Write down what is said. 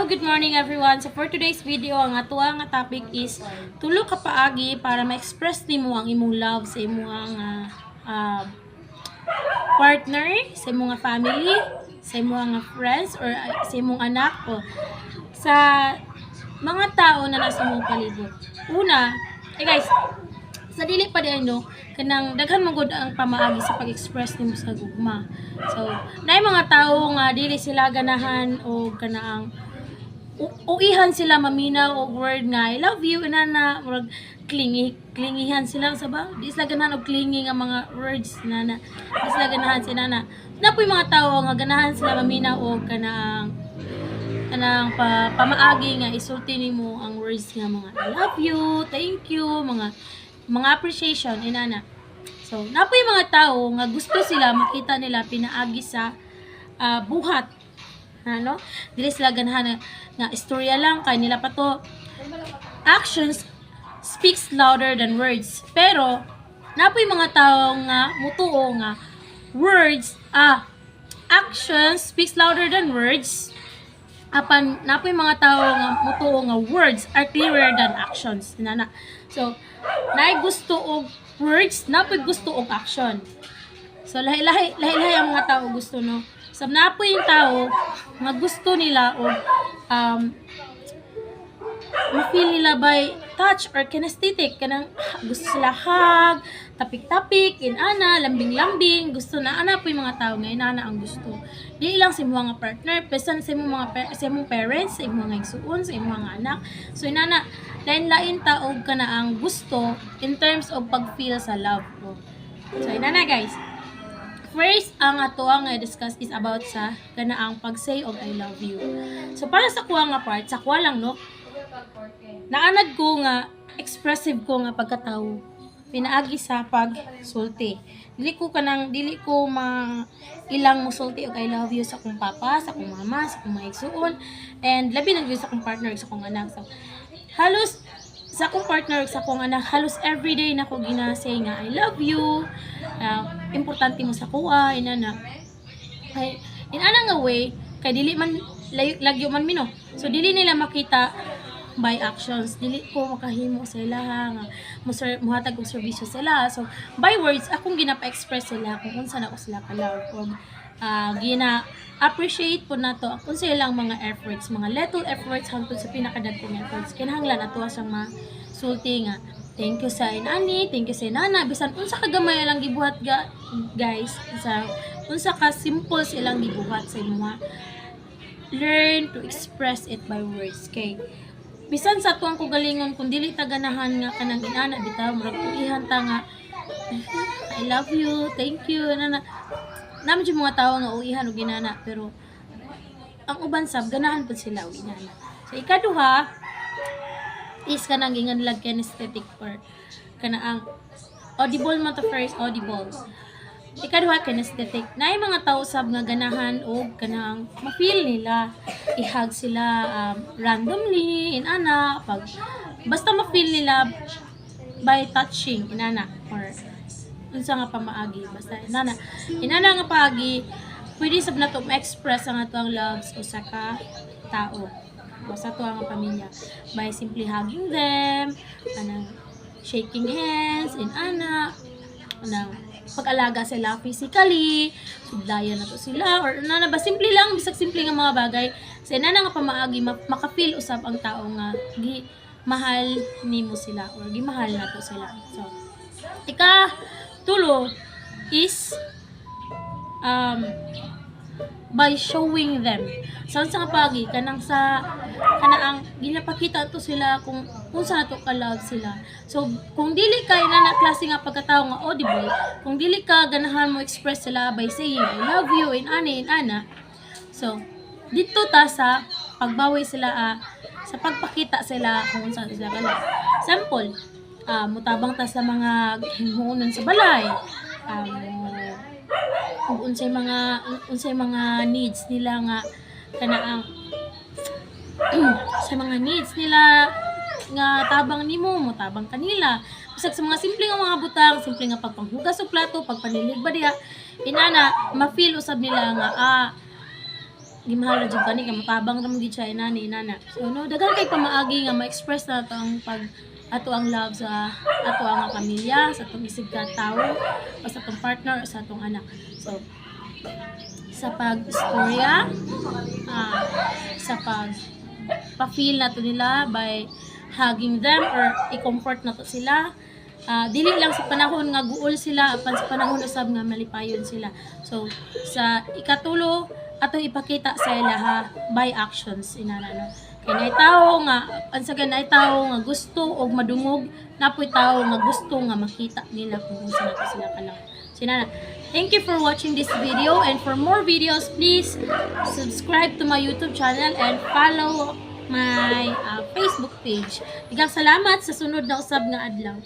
good morning everyone. So for today's video, ang atuwa nga topic is tulo ka paagi para ma-express nimo ang imong love sa imong partner, sa imong family, sa imong friends or sa imong anak o sa mga tao na nasa imong palibot. Una, guys, sa dili pa diyan no, kanang daghan man gud ang pamaagi sa pag-express nimo sa gugma. So, naay mga tao nga dili sila ganahan o kanaang uihan sila maminaw og word nga I love you inana murag clingihan sila sa ba di sila ganahan og clingy nga mga words nana di sila ganahan sila na napoy mga tao nga ganahan sila maminaw og kanang pamaagi nga isulti nimo ang words nga mga I love you, thank you, mga appreciation inana. So napoy mga tao nga gusto sila makita nila pinaagi sa buhat ano dili sila ganahan nga istorya lang kay nila pa to actions speaks louder than words, pero napoy mga tao nga mutuo nga words actions speaks louder than words apan napoy mga tao nga mutuo nga words are clearer than actions nana. So naay gusto og words, napoy gusto og action. So lahi-lahi ang mga tao gusto no. So, napo yung tao nga gusto nila o ma-feel nila by touch or kinesthetic. Kanang gusto sila hug, tapik-tapik, inana, lambing-lambing. Gusto na, ana po yung mga tao nga, inana ang gusto. Di lang sa mga partner, pesan sa imong parents, sa imong mga igsuon, sa imong mga anak. So, inana, lain-lain taog ka na ang gusto in terms of pag-feel sa love mo. So, inana guys. First, ang ato nga i-discuss is about sa kanaang pag-say og I love you. So, para sa kuha nga part, sa kuha lang, no? Naanad ko nga, expressive ko nga pagkatao. Pinaagi sa pag-sulti. Dili ko ilang mo sulti og I love you sa akong papa, sa akong mama, sa akong mga igsuon, and labi na sa akong partner, sa akong anak. So, halos, sa akong partner, sa akong anak, halos everyday na ko ginasay nga I love you. Importante mo sa kuha, inana. Kay inana nga way, kay dili man lagyo man mino. So dili nila makita by actions, dili ko makahimo sa ila nga muhatag og serbisyo sila. So by words akong ginapa-express sila kung unsa na ko sila ka-love og appreciate po nato kung sa ilang mga efforts, mga little efforts hangtod sa pinakadagkong efforts. Kinahanglan ato siyang masulti nga thank you sa inani, thank you sa inana, bisan unsa ka gamay lang gibuhat guys, unsa ka simple silang gibuhat sa imong learn to express it by words. Kay bisan sa tuang kugalingon kung dili ta ganahan nga kanang inana bitaw murag tuihan ta nga I love you, thank you inana. Naman yung mga tao nga uihan o ginana, pero ang uban sab ganahan po sila o ginana. So ikaduha is kanang gingan nila kinesthetic or kanaang audible mo to first, audible. Ikaduha kinesthetic. Naay mga tao sab nga ganahan o kanang ma-feel nila, i-hug sila randomly inana pag basta ma-feel nila by touching inana or unsa nga pamaagi basta inana nga paagi pwede sab nato ma-express ang atong loves o sa ka tao o sa ato nga pamilya by simply hugging them, anang shaking hands inana, anang pag-alaga sila physically, sudlayan nato sila or inana ba simple lang bisag simple nga mga bagay sa inana nga pamaagi maka-feel usab ang tao nga mahal nimo sila or gimahal nato sila. So tulo is by showing them. So sa pagi kanang kanaang ginapakita to sila kung unsa nato ka love sila. So kung dili ka na klase nga pagkatao nga audible, kung dili ka ganahan mo express sila by saying I love you in ana. So dito ta sa pagbawi sila sa pagpakita sila kung unsa sila ka love. Sample, mutabang ta sa mga himuon sa balay, unsay mga needs nila nga kanaang sa mga needs nila nga tabang nimo mo tabang kanila bisag sa mga simple nga mga butang, simple nga pagpanghugas og plato, pagpanilig ba diha inana ma-feel usab nila nga gimahal jud kani kay matabang ra mo gid siya inani nana. So no daghan kay pamaagi nga ma-express na to ang pag ato ang love sa ato ang pamilya, sa atong isig ka tawo, o sa atong partner, o sa atong anak. So sa pag-istorya, sa pag pa-feel nato nila by hugging them or i-comfort nato sila. Dili lang sa panahon nga guol sila apan sa panahon usab nga malipayon sila. So sa ikatulo atong ipakita sa ilaha by actions inana no. Kay nay tawo nga ansagan nay tawo nga gusto og madungog, napoy tawo nga gusto nga makita nila kung unsa nato sila kalang. Sinana, thank you for watching this video, and for more videos please subscribe to my YouTube channel and follow my Facebook page. Daghang salamat sa sunod na usab nga adlaw.